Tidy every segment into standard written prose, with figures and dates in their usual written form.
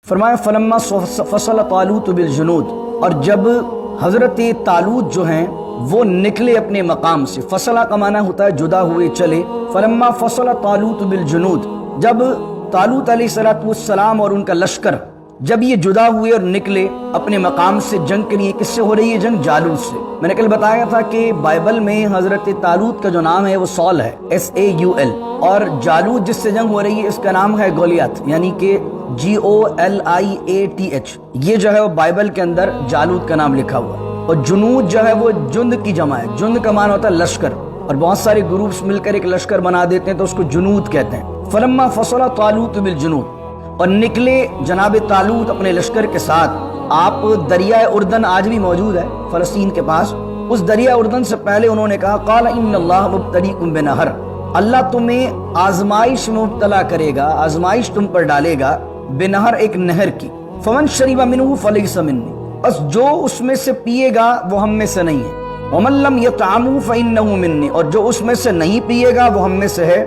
فرمایا فلما فصل طالوت بالجنود، اور جب حضرت طالوت جو ہیں وہ نکلے اپنے مقام سے، فصلہ کا معنی ہوتا ہے جدا ہوئے چلے، فلما فصل طالوت بالجنود، جب طالوت علیہ السلام اور ان کا لشکر جب یہ جدا ہوئے اور نکلے اپنے مقام سے جنگ کے لیے، کس سے ہو رہی ہے جنگ؟ جالوت سے۔ میں نے کل بتایا تھا کہ بائبل میں حضرت طالوت کا جو نام ہے وہ سال ہے، SAUL، اور جالوت جس سے جنگ ہو رہی ہے اس کا نام ہے گولیات، یعنی کہ GOLIATH۔ یہ جو ہے وہ بائبل کے اندر جالوت کا نام لکھا ہوا ہے۔ اور جنود جو ہے وہ جند کی جمع ہے، جند کا معنی ہوتا ہے لشکر، اور بہت سارے گروپس مل کر ایک لشکر بنا دیتے ہیں تو اس کو جنود کہتے ہیں۔ فلما فصل طالوت بالجنود، اور نکلے جناب طالوت اپنے لشکر کے ساتھ۔ آپ دریائے اردن آج بھی موجود ہے فلسطین کے پاس، اس دریائے اردن سے پہلے انہوں نے کہا قال ان اللہ مبتلیکم بنہر، اللہ تمہیں آزمائش میں مبتلا کرے گا، آزمائش تم پر ڈالے گا، بنہر ایک نہر کی، فمن شرب منہ فلیس منی، بس جو اس میں سے پیے گا وہ ہم میں سے نہیں ہے، ومن لم یطعمہ فانہ منی، اور جو اس میں سے نہیں پیے گا وہ ہم میں سے ہے،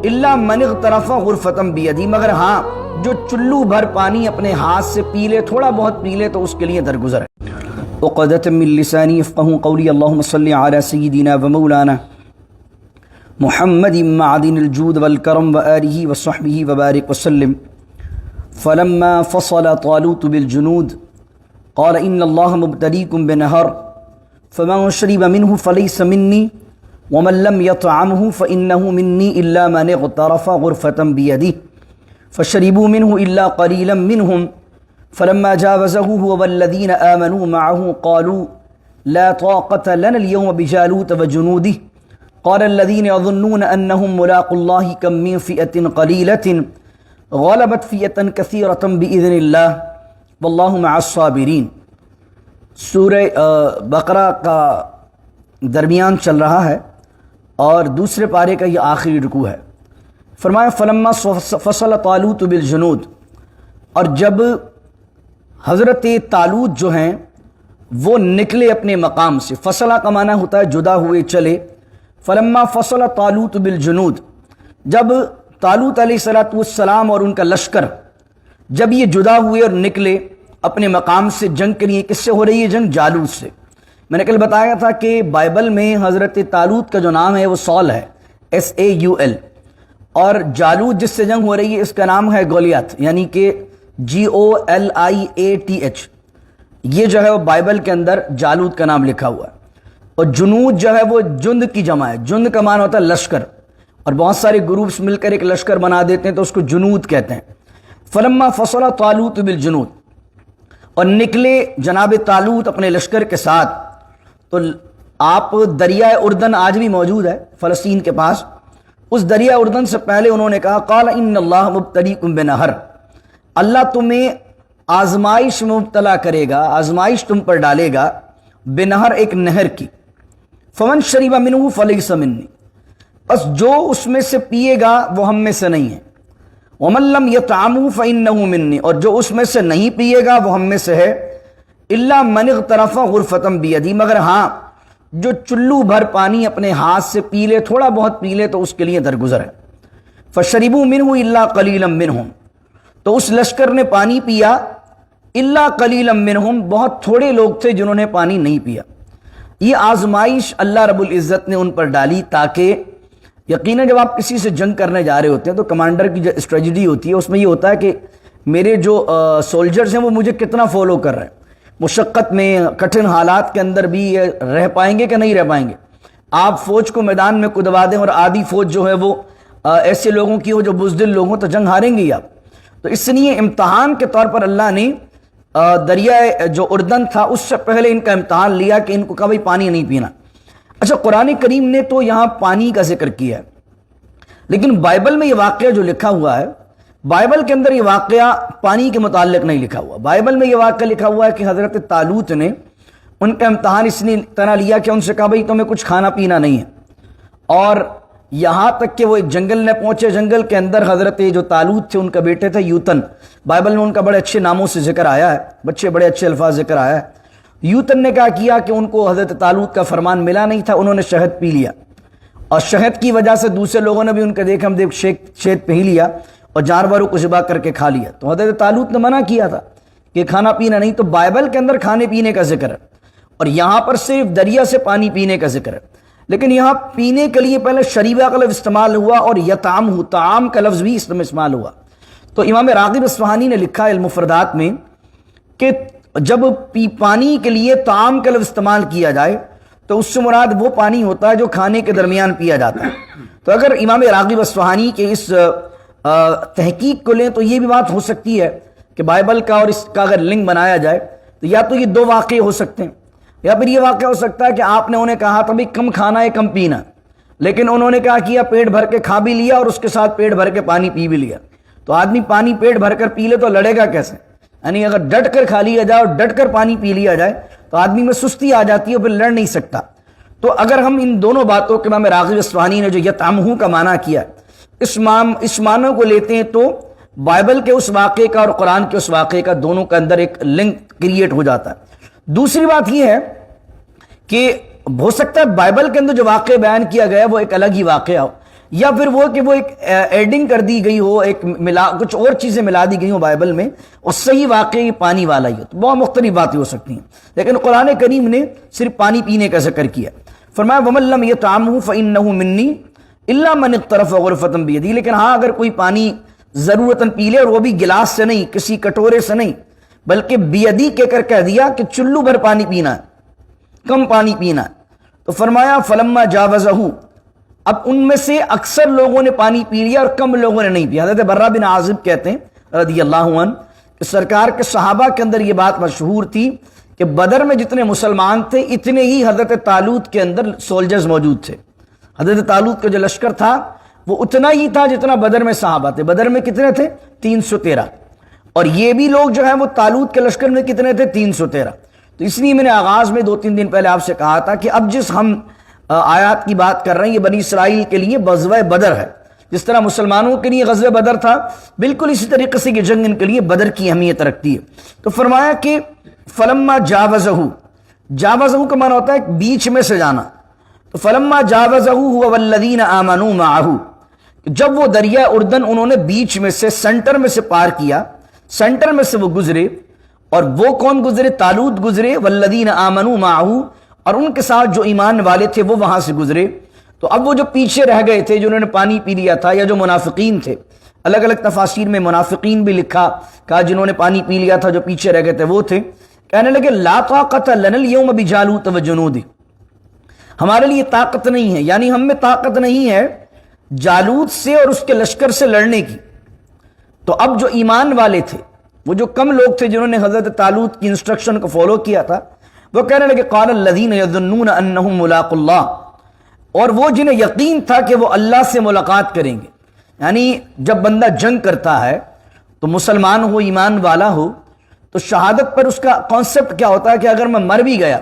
الا من اغترف غرفۃ بیدی، مگر ہاں جو چلو بھر پانی اپنے ہاتھ سے پی لے، تھوڑا بہت پی لے تو اس کے لیے درگزر ہے۔ عقدۃ من لسانی یفقهوا قولی، اللهم صل علی سیدنا و مولانا محمد معدن الجود والکرم وآلہ وصحبہ وبارک وسلم۔ فلما فصل طالوت بالجنود قال ان اللہ مبتلیکم بنہر فمن شرب منہ فلیس منی ومن لم یطعمہ فإنہ منی الا من اغترف غرفۃ بیدہ فشربوا منه إلا قليلا منهم فلما جاوزه هو والذين آمنوا معه قالوا لا طاقة لنا اليوم بجالوت وجنوده قال الذين يظنون أنهم ملاقوا الله كم من فئة قليلة غلبت فئة كثيرة بإذن الله والله مع الصابرين۔ سورہ بقرہ کا درمیان چل رہا ہے اور دوسرے پارے کا یہ آخری رکوع ہے۔ فرمایا فلما فصل طالوت بالجنود، اور جب حضرت طالوت جو ہیں وہ نکلے اپنے مقام سے، فصلہ کا معنی ہوتا ہے جدا ہوئے چلے، فلما فصل طالوت بالجنود، جب طالوت علیہ السلام اور ان کا لشکر جب یہ جدا ہوئے اور نکلے اپنے مقام سے جنگ کے لیے، کس سے ہو رہی ہے جنگ؟ جالوت سے۔ میں نے کل بتایا تھا کہ بائبل میں حضرت طالوت کا جو نام ہے وہ سال ہے، SAUL، اور جالوت جس سے جنگ ہو رہی ہے اس کا نام ہے گولیات، یعنی کہ GOLIATH۔ یہ جو ہے وہ بائبل کے اندر جالوت کا نام لکھا ہوا ہے۔ اور جنود جو ہے وہ جند کی جمع ہے، جند کا معنی ہوتا ہے لشکر، اور بہت سارے گروپس مل کر ایک لشکر بنا دیتے ہیں تو اس کو جنود کہتے ہیں۔ فلما فصل طالوت بالجنود، اور نکلے جناب طالوت اپنے لشکر کے ساتھ، تو آپ دریائے اردن آج بھی موجود ہے فلسطین کے پاس، اس دریائے اردن سے پہلے انہوں نے کہا قال ان اللہ مبتلیکم بنہر، اللہ تمہیں آزمائش میں مبتلا کرے گا، آزمائش تم پر ڈالے گا، بنہر ایک نہر کی، فمن شرب منہ فلیس منی، بس جو اس میں سے پیے گا وہ ہم میں سے نہیں ہے، ومن لم یطعمہ فانہ منی، اور جو اس میں سے نہیں پیے گا وہ ہم میں سے ہے، الا من اغترف غرفۃ بیدی، مگر ہاں جو چلو بھر پانی اپنے ہاتھ سے پی لے، تھوڑا بہت پی لے تو اس کے لیے درگزر ہے۔ فشربوا منہ الا قلیلا منہم، تو اس لشکر نے پانی پیا، الا قلیلا منہم، بہت تھوڑے لوگ تھے جنہوں نے پانی نہیں پیا۔ یہ آزمائش اللہ رب العزت نے ان پر ڈالی تاکہ یقیناً جب آپ کسی سے جنگ کرنے جا رہے ہوتے ہیں تو کمانڈر کی جو اسٹریٹجی ہوتی ہے اس میں یہ ہوتا ہے کہ میرے جو سولجرز ہیں وہ مجھے کتنا فالو کر رہے ہیں، مشقت میں، کٹھن حالات کے اندر بھی یہ رہ پائیں گے کہ نہیں رہ پائیں گے۔ آپ فوج کو میدان میں کدوا دیں اور آدھی فوج جو ہے وہ ایسے لوگوں کی ہو جو بزدل لوگ ہوں تو جنگ ہاریں گے آپ۔ تو اس لیے امتحان کے طور پر اللہ نے دریائے جو اردن تھا اس سے پہلے ان کا امتحان لیا کہ ان کو کبھی پانی نہیں پینا۔ اچھا، قرآن کریم نے تو یہاں پانی کا ذکر کیا ہے، لیکن بائبل میں یہ واقعہ جو لکھا ہوا ہے، بائبل کے اندر یہ واقعہ پانی کے متعلق نہیں لکھا ہوا۔ بائبل میں یہ واقعہ لکھا ہوا ہے کہ حضرت طالوت نے ان کا امتحان اس نے طرح لیا کہ ان سے کہا بھائی تمہیں کچھ کھانا پینا نہیں ہے، اور یہاں تک کہ وہ ایک جنگل میں پہنچے، جنگل کے اندر حضرت جو طالوت تھے ان کا بیٹے تھے یوتن، بائبل میں ان کا بڑے اچھے ناموں سے ذکر آیا ہے، بڑے اچھے الفاظ ذکر آیا ہے۔ یوتن نے کہا کیا کہ ان کو حضرت طالوت کا فرمان ملا نہیں تھا، انہوں نے شہد پی لیا، اور شہد کی وجہ سے دوسرے لوگوں نے بھی ان کا دیکھ شہد پی لیا، اور جانوروں کو ذبح کر کے کھا لیا. تو حضرت طالوت نے منع کیا تھا کہ کھانا پینا نہیں. تو بائبل کے اندر کھانے پینے کا ذکر ہے اور یہاں پر صرف دریا سے پانی پینے کا ذکر ہے. لیکن یہاں پینے کے لیے پہلے شریبہ کا لفظ استعمال ہوا اور یطعمہ طعام کا لفظ بھی اس میں استعمال ہوا. تو امام راغب اصفہانی نے لکھا ہے المفردات میں کہ جب پانی کے لیے طعام کا لفظ استعمال کیا جائے تو اس سے مراد وہ پانی ہوتا ہے جو کھانے کے درمیان پیا جاتا ہے. تو اگر امام راغب اصفہانی کے اس تحقیق کو لیں تو یہ بھی بات ہو سکتی ہے کہ بائبل کا اور اس کا اگر لنک بنایا جائے تو یا تو یہ دو واقعے ہو سکتے ہیں یا پھر یہ واقعہ ہو سکتا ہے کہ آپ نے انہیں کہا تھا بھی کم کھانا ہے کم پینا، لیکن انہوں نے کہا کیا پیٹ بھر کے کھا بھی لیا اور اس کے ساتھ پیٹ بھر کے پانی پی بھی لیا. تو آدمی پانی پیٹ بھر کر پی لے تو لڑے گا کیسے؟ یعنی اگر ڈٹ کر کھا لیا جائے اور ڈٹ کر پانی پی لیا جائے تو آدمی میں سستی آ جاتی ہے، پھر لڑ نہیں سکتا. تو اگر ہم ان دونوں باتوں کے امام راغب اصفہانی نے جو یطعمہ کا معنی کیا اس معنی کو لیتے ہیں تو بائبل کے اس واقعے کا اور قرآن کے اس واقعے کا دونوں کے اندر ایک لنک کریٹ ہو جاتا ہے. دوسری بات یہ ہے کہ ہو سکتا ہے بائبل کے اندر جو واقعہ بیان کیا گیا وہ ایک الگ ہی واقعہ ہو، یا پھر وہ کہ وہ ایک ایڈنگ کر دی گئی ہو، ایک کچھ اور چیزیں ملا دی گئی ہوں بائبل میں، اور صحیح واقعہ یہ پانی والا ہی ہو. تو بہت مختلف باتیں ہو سکتی ہیں، لیکن قرآن کریم نے صرف پانی پینے کا ذکر کیا. فرمایا وَمَن لَّمْ يَطْعَمْهُ فَإِنَّهُ مِنِّي إِلَّا مَنِ اغْتَرَفَ غُرْفَةً بِيَدِهِ. لیکن ہاں اگر کوئی پانی ضرورتاً پی لے اور وہ بھی گلاس سے نہیں، کسی کٹورے سے نہیں، بلکہ بیدی کہہ دیا کہ چلو بھر پانی پینا ہے، کم پانی پینا ہے. تو فرمایا فلما جاوزہ، اب ان میں سے اکثر لوگوں نے پانی پی لیا اور کم لوگوں نے نہیں پیا. حضرت برہ بن عازب کہتے ہیں رضی اللہ عنہ کہ سرکار کے صحابہ کے اندر یہ بات مشہور تھی کہ بدر میں جتنے مسلمان تھے اتنے ہی حضرت طالوت کے اندر سولجرز موجود تھے. حضرت طالوت کا جو لشکر تھا وہ اتنا ہی تھا جتنا بدر میں صحابہ تھے. بدر میں کتنے تھے؟ 313. اور یہ بھی لوگ جو ہیں وہ طالوت کے لشکر میں کتنے تھے؟ 313. تو اس لیے میں نے آغاز میں 2-3 دن پہلے آپ سے کہا تھا کہ اب جس ہم آیات کی بات کر رہے ہیں یہ بنی اسرائیل کے لیے غزوہ بدر ہے. جس طرح مسلمانوں کے لیے غزوہ بدر تھا، بالکل اسی طریقے سے یہ جنگ ان کے لیے بدر کی اہمیت رکھتی ہے. تو فرمایا کہ فلما جاوزہ، جاوزہ کا معنی ہوتا ہے بیچ میں سے جانا. تو فلما جاوزہ هو والذین آمنوا معه، جب وہ دریا اردن انہوں نے بیچ میں سے، سینٹر میں سے پار کیا، سینٹر میں سے وہ گزرے. اور وہ کون گزرے؟ طالوت گزرے، والذین آمنوا معه، اور ان کے ساتھ جو ایمان والے تھے وہ وہاں سے گزرے. تو اب وہ جو پیچھے رہ گئے تھے، جنہوں نے پانی پی لیا تھا، یا جو منافقین تھے، الگ الگ تفاسیر میں منافقین بھی لکھا، کہا جنہوں نے پانی پی لیا تھا جو پیچھے رہ گئے تھے وہ تھے، کہنے لگے لا طاقت لنا اليوم بجالوت وجنودہ، ہمارے لیے طاقت نہیں ہے، یعنی ہم میں طاقت نہیں ہے جالوت سے اور اس کے لشکر سے لڑنے کی. تو اب جو ایمان والے تھے، وہ جو کم لوگ تھے جنہوں نے حضرت طالوت کی انسٹرکشن کو فالو کیا تھا، وہ کہنے لگے قال الذین یظنون انہم ملاقو اللہ، اور وہ جنہیں یقین تھا کہ وہ اللہ سے ملاقات کریں گے. یعنی جب بندہ جنگ کرتا ہے تو مسلمان ہو، ایمان والا ہو، تو شہادت پر اس کا کانسیپٹ کیا ہوتا ہے کہ اگر میں مر بھی گیا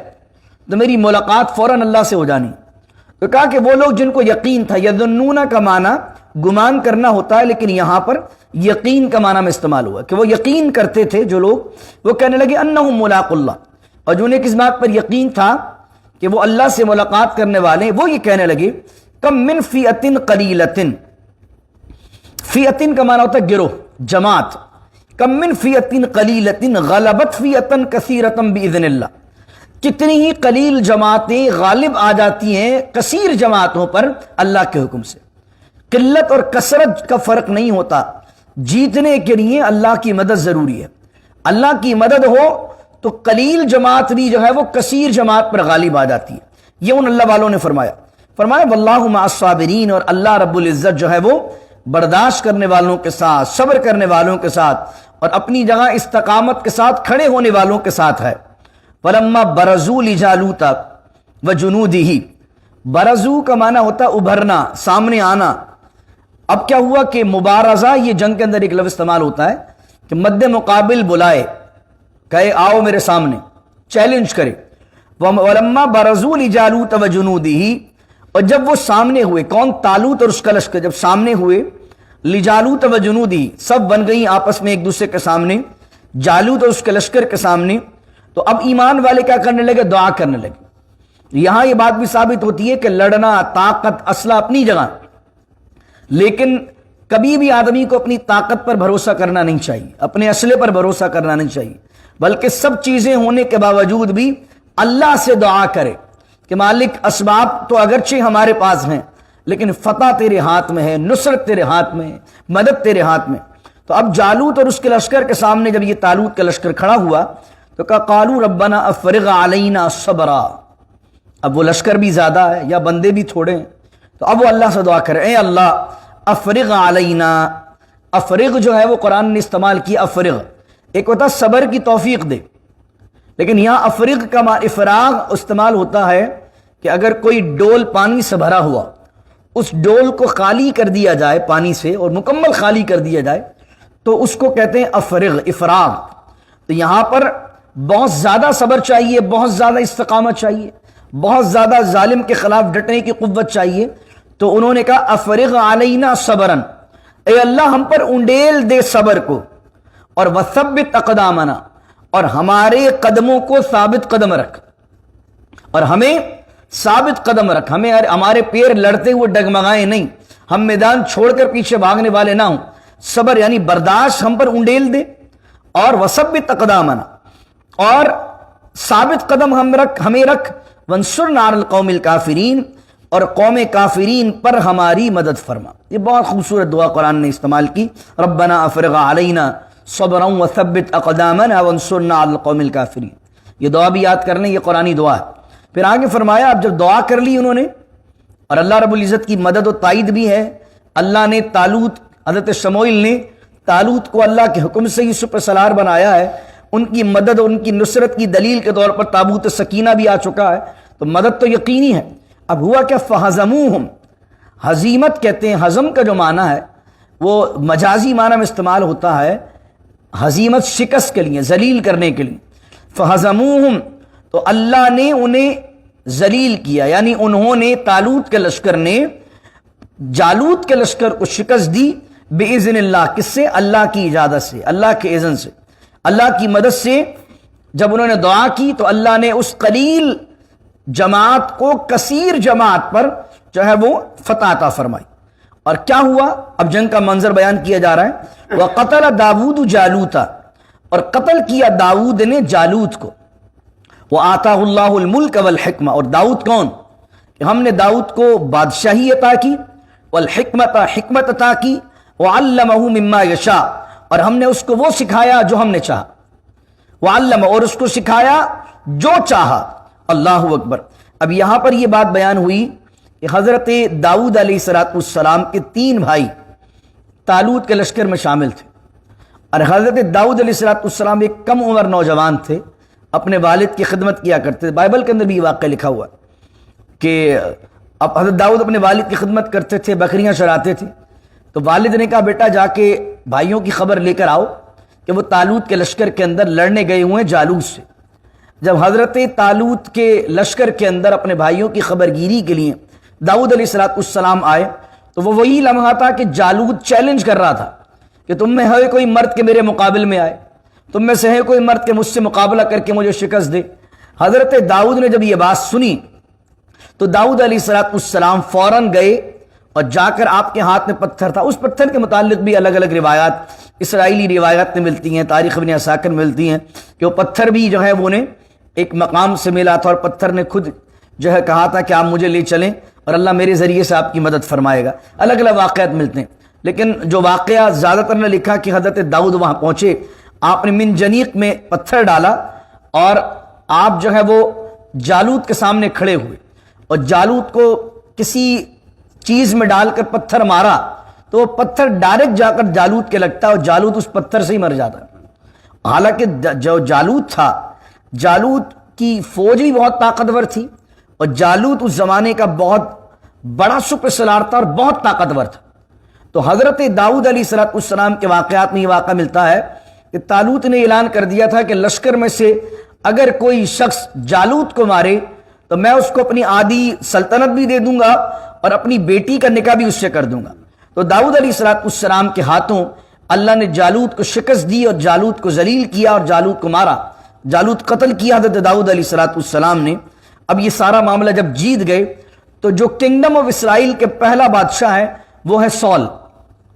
تو میری ملاقات فوراً اللہ سے ہو جانی. تو کہا کہ وہ لوگ جن کو یقین تھا، یظنون کا معنی گمان کرنا ہوتا ہے، لیکن یہاں پر یقین کا معنی میں استعمال ہوا کہ وہ یقین کرتے تھے جو لوگ، وہ کہنے لگے انہم ملاقو اللہ، اور جنہیں کس بات پر یقین تھا کہ وہ اللہ سے ملاقات کرنے والے ہیں، وہ یہ کہنے لگے کم من فیئتن قلیلتن، فیئتن کا معنی ہوتا ہے گروہ، جماعت، کم من فیئتن قلیلتن غلبت فیئتن کثیرتن باذن اللہ، کتنی ہی قلیل جماعتیں غالب آ جاتی ہیں کثیر جماعتوں پر اللہ کے حکم سے. قلت اور کثرت کا فرق نہیں ہوتا، جیتنے کے لیے اللہ کی مدد ضروری ہے. اللہ کی مدد ہو تو قلیل جماعت بھی جو ہے وہ کثیر جماعت پر غالب آ جاتی ہے. یہ ان اللہ والوں نے فرمایا واللہ مع الصابرین، اور اللہ رب العزت جو ہے وہ برداشت کرنے والوں کے ساتھ، صبر کرنے والوں کے ساتھ، اور اپنی جگہ استقامت کے ساتھ کھڑے ہونے والوں کے ساتھ ہے. فلما برزوا لجالوت وجنودہ، برزو کا معنی ہوتا ابھرنا، سامنے آنا. اب کیا ہوا کہ مبارزہ، یہ جنگ کے اندر ایک لفظ استعمال ہوتا ہے کہ مد مقابل بلائے، کہے آؤ میرے سامنے، چیلنج کرے. وَلَمَّا بَرَزُوا لِجَالُوتَ وَجُنُودِهِ، اور جب وہ سامنے ہوئے، کون؟ طالوت اور اس کا لشکر جب سامنے ہوئے، لِجَالُوتَ وَجُنُودِهِ، سب بن گئی آپس میں ایک دوسرے کے سامنے، جالوت اور اس کے لشکر کے سامنے. تو اب ایمان والے کیا کرنے لگے؟ دعا کرنے لگے. یہاں یہ بات بھی ثابت ہوتی ہے کہ لڑنا، طاقت، اسلحہ اپنی جگہ، لیکن کبھی بھی آدمی کو اپنی طاقت پر بھروسہ کرنا نہیں چاہیے، اپنے اسلحے پر بھروسہ کرنا نہیں چاہیے، بلکہ سب چیزیں ہونے کے باوجود بھی اللہ سے دعا کرے کہ مالک اسباب تو اگرچہ ہمارے پاس ہیں لیکن فتح تیرے ہاتھ میں ہے، نصرت تیرے ہاتھ میں ہے، مدد تیرے ہاتھ میں۔ تو اب جالوت اور اس کے لشکر کے سامنے جب یہ طالوت کا لشکر کھڑا ہوا تو کہا قالوا ربنا افرغ علینا صبرا۔ اب وہ لشکر بھی زیادہ ہے یا بندے بھی تھوڑے ہیں، تو اب وہ اللہ سے دعا کرے، اے اللہ افرغ علینا۔ افرغ جو ہے وہ قرآن نے استعمال کیا، افرغ ایک ہوتا صبر کی توفیق دے، لیکن یہاں افرغ کا افراغ استعمال ہوتا ہے کہ اگر کوئی ڈول پانی سے بھرا ہوا، اس ڈول کو خالی کر دیا جائے پانی سے اور مکمل خالی کر دیا جائے تو اس کو کہتے ہیں افرغ، افراغ۔ تو یہاں پر بہت زیادہ صبر چاہیے، بہت زیادہ استقامت چاہیے، بہت زیادہ ظالم کے خلاف ڈٹنے کی قوت چاہیے۔ تو انہوں نے کہا افرغ علینا صبرن، اے اللہ ہم پر انڈیل دے صبر کو، اور وثبت اقدامنا، اور ہمارے قدموں کو ثابت قدم رکھ، اور ہمیں ثابت قدم رکھ، ہمارے پیر لڑتے ہوئے ڈگمگائیں نہیں، ہم میدان چھوڑ کر پیچھے بھاگنے والے نہ ہوں۔ صبر یعنی برداشت ہم پر انڈیل دے، اور وثبت اقدامنا، اور ثابت قدم ہمیں رکھ، وانصرنا علی القوم الکافرین، اور قوم کافرین پر ہماری مدد فرما۔ یہ بہت خوبصورت دعا قرآن نے استعمال کی، ربنا افرغ علینا صبرا وثبت اقدامنا وانصرنا علی القوم الکافرین۔ یہ دعا بھی یاد کرنے، یہ قرآنی دعا ہے۔ پھر آگے فرمایا اب جب دعا کر لی انہوں نے، اور اللہ رب العزت کی مدد و تائید بھی ہے، اللہ نے طالوت، حضرت شموئیل نے طالوت کو اللہ کے حکم سے ہی سپہ سالار بنایا ہے، ان کی مدد اور ان کی نصرت کی دلیل کے طور پر تابوت سکینہ بھی آ چکا ہے، تو مدد تو یقینی ہے۔ اب ہوا کیا، فہزموہم، ہزیمت کہتے ہیں، ہزم کا جو معنی ہے وہ مجازی معنی میں استعمال ہوتا ہے، ہزیمت شکست کے لیے، ذلیل کرنے کے لیے۔ فہزموہم، تو اللہ نے انہیں ذلیل کیا، یعنی انہوں نے، طالوت کے لشکر نے جالوت کے لشکر کو شکست دی، بِإِذْنِ اللہ، کس سے؟ اللہ کی اجازت سے، اللہ کے اذن سے، اللہ کی مدد سے۔ جب انہوں نے دعا کی تو اللہ نے اس قلیل جماعت کو کثیر جماعت پر جو ہے وہ فتح عطا فرمائی۔ اور کیا ہوا، اب جنگ کا منظر بیان کیا جا رہا ہے۔ وَقَتَلَ داود جالوتا، اور قتل کیا داود نے جالوت کو۔ وَآتَاهُ اللَّهُ الْمُلْكَ وَالْحِكْمَةَ، اور داؤد کون؟ کہ ہم نے داؤد کو بادشاہی عطا کی، والحکمت، حکمت عطا کی، وعلمہ مما یشاء، اور ہم نے اس کو وہ سکھایا جو ہم نے چاہا، وعلم، اور اس کو سکھایا جو چاہا۔ اللہ اکبر۔ اب یہاں پر یہ بات بیان ہوئی کہ حضرت داؤد علیہ السلام کے 3 بھائی طالوت کے لشکر میں شامل تھے، اور حضرت داؤد علیہ السلام ایک کم عمر نوجوان تھے، اپنے والد کی خدمت کیا کرتے تھے۔ بائبل کے اندر بھی یہ واقعہ لکھا ہوا کہ اب حضرت داؤد اپنے والد کی خدمت کرتے تھے، بکریاں چراتے تھے، تو والد نے کہا بیٹا جا کے بھائیوں کی خبر لے کر آؤ کہ وہ طالوت کے لشکر کے اندر لڑنے گئے ہوئے ہیں جالوت سے۔ جب حضرت طالوت کے لشکر کے اندر اپنے بھائیوں کی خبر گیری کے لیے داؤد علیہ السلام آئے تو وہ وہی لمحہ تھا کہ جالوت چیلنج کر رہا تھا کہ تم میں ہے کوئی مرد کے میرے مقابل میں آئے، تم میں سے ہے کوئی مرد کے مجھ سے مقابلہ کر کے مجھے شکست دے۔ حضرت داؤد نے جب یہ بات سنی تو داؤد علیہ السلام فوراً گئے اور جا کر، آپ کے ہاتھ میں پتھر تھا، اس پتھر کے متعلق بھی الگ الگ روایات اسرائیلی روایات میں ملتی ہیں، تاریخ ابن عساکر میں ملتی ہیں کہ وہ پتھر بھی جو ہے وہ نے ایک مقام سے ملا تھا، اور پتھر نے خود جو ہے کہا تھا کہ آپ مجھے لے چلیں اور اللہ میرے ذریعے سے آپ کی مدد فرمائے گا۔ الگ الگ واقعات ملتے ہیں، لیکن جو واقعہ زیادہ تر نے لکھا کہ حضرت داؤد وہاں پہنچے، آپ نے منجنیق میں پتھر ڈالا اور آپ جو ہے وہ جالوت کے سامنے کھڑے ہوئے، اور جالوت کو کسی چیز میں ڈال کر پتھر مارا تو وہ پتھر ڈائریکٹ جا کر جالوت کے لگتا ہے اور جالوت اس پتھر سے ہی مر جاتا ہے۔ حالانکہ جو جالوت تھا، جالوت کی فوج بھی بہت طاقتور تھی، اور جالوت اس زمانے کا بہت بڑا سپہ سالار تھا اور بہت طاقتور تھا۔ تو حضرت داؤد علیہ السلام کے واقعات میں یہ واقعہ ملتا ہے کہ طالوت نے اعلان کر دیا تھا کہ لشکر میں سے اگر کوئی شخص جالوت کو مارے تو میں اس کو اپنی آدھی سلطنت بھی دے دوں گا اور اپنی بیٹی کا نکاح بھی اس سے کر دوں گا۔ تو داؤد علیہ السلام کے ہاتھوں اللہ نے جالوت کو شکست دی اور جالوت کو ذلیل کیا اور جالوت کو مارا، جالوت قتل کیا حضرت داؤد علیہ السلام نے۔ اب یہ سارا معاملہ جب جیت گئے تو جو کنگڈم آف اسرائیل کے پہلا بادشاہ ہے وہ ہے سول،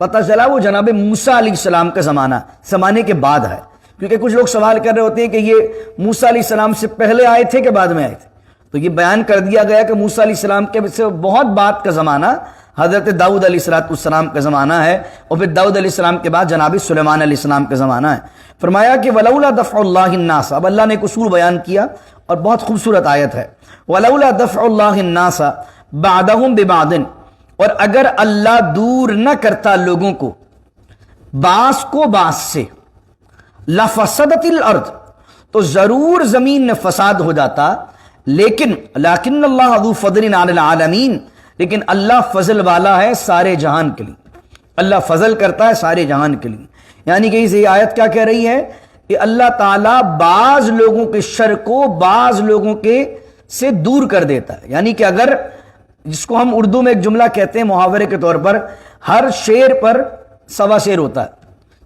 پتہ چلا وہ جناب موسیٰ علیہ السلام کا زمانے کے بعد ہے، کیونکہ کچھ لوگ سوال کر رہے ہوتے ہیں کہ یہ موسیٰ علیہ السلام سے پہلے آئے تھے کہ بعد میں آئے تھے، تو یہ بیان کر دیا گیا کہ موسیٰ علیہ السلام کے سے بہت بعد کا زمانہ حضرت داؤد علیہ السلام کا زمانہ ہے، اور پھر داؤد علیہ السلام کے بعد جناب سلیمان علیہ السلام کا زمانہ ہے۔ فرمایا کہ ولولا دفع اللہ الناس، اب اللہ نے ایک اصول بیان کیا اور بہت خوبصورت آیت ہے، ولولا دفع اللہ الناس بعضهم ببعض، اور اگر اللہ دور نہ کرتا لوگوں کو بعض کو بعض سے، لفسدت الارض، تو ضرور زمین میں فساد ہو جاتا، لیکن اللہ ذو فضل علی العالمین، لیکن اللہ فضل والا ہے سارے جہان کے لیے، اللہ فضل کرتا ہے سارے جہان کے لیے۔ یعنی کہ یہ آیت کیا کہہ رہی ہے کہ اللہ تعالیٰ بعض لوگوں کے شر کو بعض لوگوں کے سے دور کر دیتا ہے۔ یعنی کہ اگر، جس کو ہم اردو میں ایک جملہ کہتے ہیں محاورے کے طور پر، ہر شیر پر سوا شیر ہوتا ہے،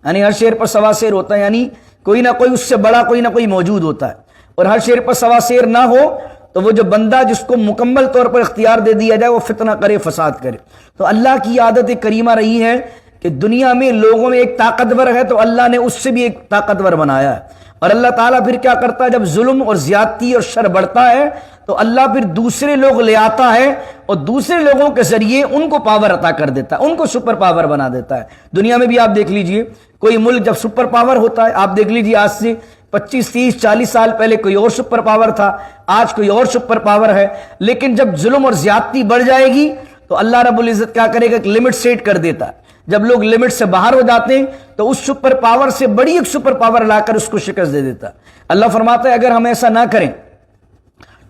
یعنی ہر شیر پر سوا شیر ہوتا ہے، یعنی کوئی نہ کوئی اس سے بڑا کوئی نہ کوئی موجود ہوتا ہے، اور ہر شیر پر سوا شیر نہ ہو تو وہ جو بندہ جس کو مکمل طور پر اختیار دے دیا جائے وہ فتنہ کرے، فساد کرے۔ تو اللہ کی عادت کریمہ رہی ہے کہ دنیا میں لوگوں میں ایک طاقتور ہے تو اللہ نے اس سے بھی ایک طاقتور بنایا ہے، اور اللہ تعالیٰ پھر کیا کرتا ہے، جب ظلم اور زیادتی اور شر بڑھتا ہے تو اللہ پھر دوسرے لوگ لے آتا ہے اور دوسرے لوگوں کے ذریعے ان کو پاور عطا کر دیتا ہے، ان کو سپر پاور بنا دیتا ہے۔ دنیا میں بھی آپ دیکھ لیجئے، کوئی ملک جب سپر پاور ہوتا ہے، آپ دیکھ لیجئے آج سے 25 30 40 سال پہلے کوئی اور سپر پاور تھا، آج کوئی اور سپر پاور ہے، لیکن جب ظلم اور زیادتی بڑھ جائے گی تو اللہ رب العزت کیا کرے گا، ایک لمٹ سیٹ کر دیتا ہے۔ جب لوگ لمٹ سے باہر ہو جاتے ہیں تو اس سپر پاور سے بڑی ایک سپر پاور لا کر اس کو شکست دے دیتا ہے۔ اللہ فرماتا ہے اگر ہم ایسا نہ کریں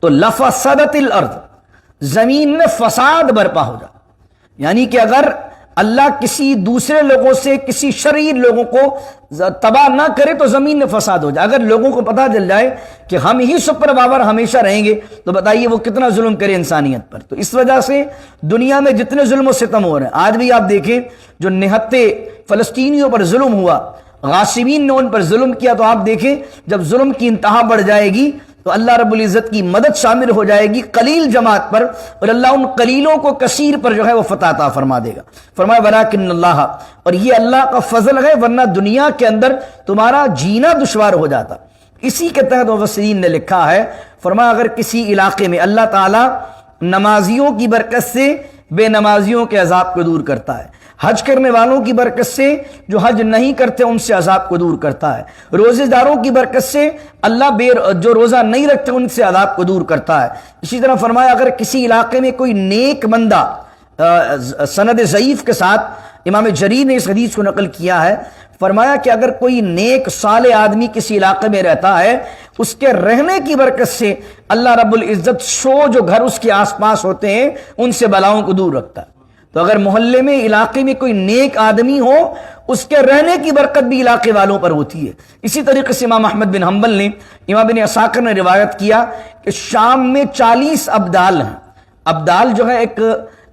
تو لفسدت الارض، زمین میں فساد برپا ہو جائے۔ یعنی کہ اگر اللہ کسی دوسرے لوگوں سے کسی شریر لوگوں کو تباہ نہ کرے تو زمین میں فساد ہو جائے۔ اگر لوگوں کو پتہ چل جائے کہ ہم ہی سپر پاور ہمیشہ رہیں گے تو بتائیے وہ کتنا ظلم کرے انسانیت پر۔ تو اس وجہ سے دنیا میں جتنے ظلم و ستم ہو رہے ہیں، آج بھی آپ دیکھیں جو نہتے فلسطینیوں پر ظلم ہوا، غاصبین نے ان پر ظلم کیا، تو آپ دیکھیں جب ظلم کی انتہا بڑھ جائے گی تو اللہ رب العزت کی مدد شامل ہو جائے گی قلیل جماعت پر، اور اللہ ان قلیلوں کو کثیر پر جو ہے وہ فتح عطا فرما دے گا۔ فرمایا ولیکن اللہ، اور یہ اللہ کا فضل ہے، ورنہ دنیا کے اندر تمہارا جینا دشوار ہو جاتا۔ اسی کے تحت مفسرین نے لکھا ہے، فرمایا اگر کسی علاقے میں اللہ تعالیٰ نمازیوں کی برکت سے بے نمازیوں کے عذاب کو دور کرتا ہے، حج کرنے والوں کی برکت سے جو حج نہیں کرتے ان سے عذاب کو دور کرتا ہے، روزے داروں کی برکت سے اللہ جو روزہ نہیں رکھتے ان سے عذاب کو دور کرتا ہے۔ اسی طرح فرمایا اگر کسی علاقے میں کوئی نیک بندہ، سند ضعیف کے ساتھ امام جریر نے اس حدیث کو نقل کیا ہے، فرمایا کہ اگر کوئی نیک صالح آدمی کسی علاقے میں رہتا ہے، اس کے رہنے کی برکت سے اللہ رب العزت جو گھر اس کے آس پاس ہوتے ہیں ان سے بلاؤں کو دور رکھتا ہے۔ تو اگر محلے میں علاقے میں کوئی نیک آدمی ہو، اس کے رہنے کی برکت بھی علاقے والوں پر ہوتی ہے۔ اسی طریقے سے امام احمد بن حنبل نے، امام بن عساکر نے روایت کیا کہ شام میں 40 ابدال ہیں۔ ابدال جو ہے ایک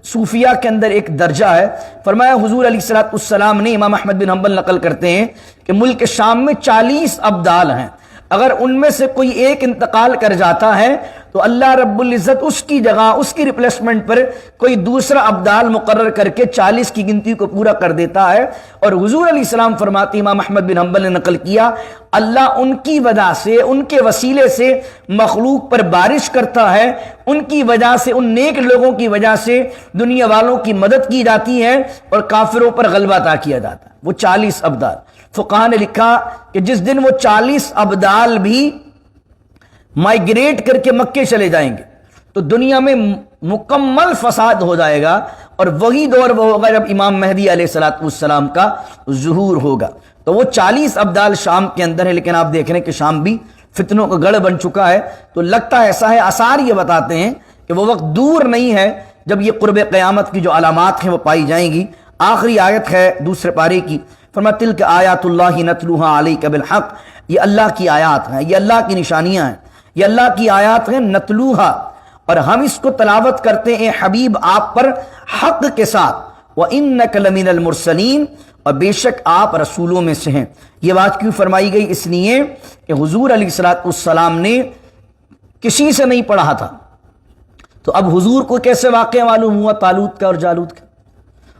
صوفیہ کے اندر ایک درجہ ہے۔ فرمایا حضور علیہ السلام نے، امام احمد بن حنبل نقل کرتے ہیں کہ ملک شام میں 40 ابدال ہیں، اگر ان میں سے کوئی ایک انتقال کر جاتا ہے تو اللہ رب العزت اس کی جگہ، اس کی ریپلیسمنٹ پر کوئی دوسرا ابدال مقرر کر کے 40 کی گنتی کو پورا کر دیتا ہے۔ اور حضور علیہ السلام فرماتے، امام احمد بن حنبل نے نقل کیا، اللہ ان کی وجہ سے، ان کے وسیلے سے مخلوق پر بارش کرتا ہے، ان کی وجہ سے، ان نیک لوگوں کی وجہ سے دنیا والوں کی مدد کی جاتی ہے اور کافروں پر غلبہ عطا کیا جاتا ہے۔ وہ 40 ابدال، فقہاء نے لکھا کہ جس دن وہ 40 ابدال بھی مائگریٹ کر کے مکے چلے جائیں گے تو دنیا میں مکمل فساد ہو جائے گا، اور وہی دور وہ ہوگا جب امام مہدی علیہ السلام کا ظہور ہوگا۔ تو وہ 40 ابدال شام کے اندر ہے، لیکن آپ دیکھ رہے ہیں کہ شام بھی فتنوں کا گڑھ بن چکا ہے۔ تو لگتا ایسا ہے، آثار یہ بتاتے ہیں کہ وہ وقت دور نہیں ہے جب یہ قرب قیامت کی جو علامات ہیں وہ پائی جائیں گی۔ آخری آیت ہے دوسرے پارے کی، فرمایا تلک آیات اللہ نتلوہا علیک بالحق، یہ اللہ کی آیات ہیں، یہ اللہ کی نشانیاں ہیں، یہ اللہ کی آیات ہیں، نتلوہا، اور ہم اس کو تلاوت کرتے ہیں حبیب آپ پر حق کے ساتھ، وَإِنَّكَ لَمِنَ الْمُرْسَلِينَ، اور بے شک آپ رسولوں میں سے ہیں۔ یہ بات کیوں فرمائی گئی؟ اس لیے کہ حضور علیہ السلام نے کسی سے نہیں پڑھا تھا، تو اب حضور کو کیسے واقعہ معلوم ہوا طالوت کا اور جالوت کا؟